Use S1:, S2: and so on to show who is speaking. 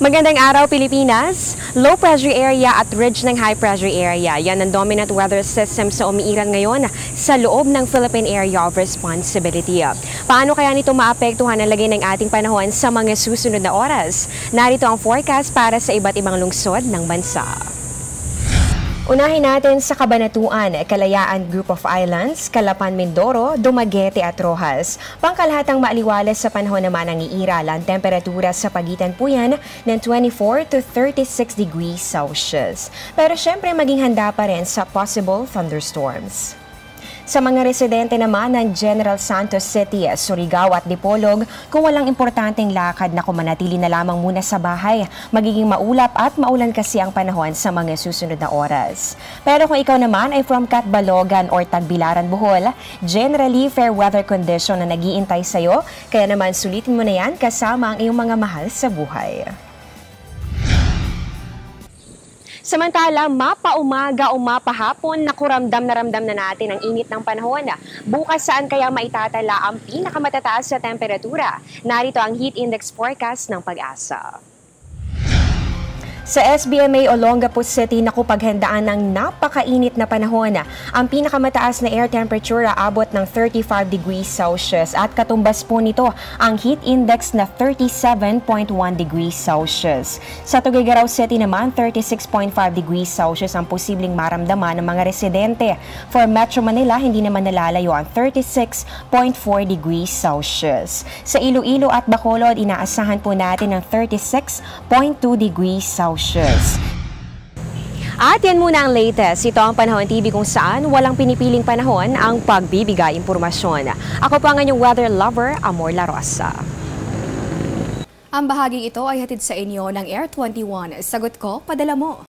S1: Magandang araw, Pilipinas! Low pressure area at ridge ng high pressure area. Yan ang dominant weather system sa umiiral ngayon sa loob ng Philippine Area of Responsibility. Paano kaya nito maapektuhan ang lagay ng ating panahon sa mga susunod na oras? Narito ang forecast para sa iba't ibang lungsod ng bansa. Unahin natin sa Cabanatuan, Kalayaan Group of Islands, Calapan, Mindoro, Dumaguete at Rojas. Pangkalahatang maaliwalas sa panahon naman ang iiral ang temperatura sa pagitan po yan ng 24 to 36 degrees Celsius. Pero syempre maging handa pa rin sa possible thunderstorms. Sa mga residente naman ng General Santos City, Surigao at Dipolog, kung walang importanteng lakad na manatili na lamang muna sa bahay, magiging maulap at maulan kasi ang panahon sa mga susunod na oras. Pero kung ikaw naman ay from Catbalogan or Tagbilaran, Bohol, generally fair weather condition na nag-iintay sa'yo, kaya naman sulitin mo na yan kasama ang iyong mga mahal sa buhay. Samantala, mapaumaga o mapahapon, nakuramdam na ramdam na natin ang init ng panahon. Bukas saan kaya maitatala ang pinakamatataas sa temperatura? Narito ang heat index forecast ng Pag-asa. Sa SBMA Olongapo City, nakupaghandaan ng napakainit na panahon. Ang pinakamataas na air temperature aabot ng 35 degrees Celsius at katumbas po nito ang heat index na 37.1 degrees Celsius. Sa Tuguegarao City naman, 36.5 degrees Celsius ang posibleng maramdaman ng mga residente. For Metro Manila, hindi naman nalalayo ang 36.4 degrees Celsius. Sa Iloilo at Bacolod, inaasahan po natin ang 36.2 degrees Celsius. At yan muna ang latest. Ito ang Panahon TV kung saan walang pinipiling panahon ang pagbibigay impormasyon. Ako po ang inyong weather lover, Amor La Rosa.
S2: Ang bahaging ito ay hatid sa inyo ng Air 21. Sagot ko, padala mo.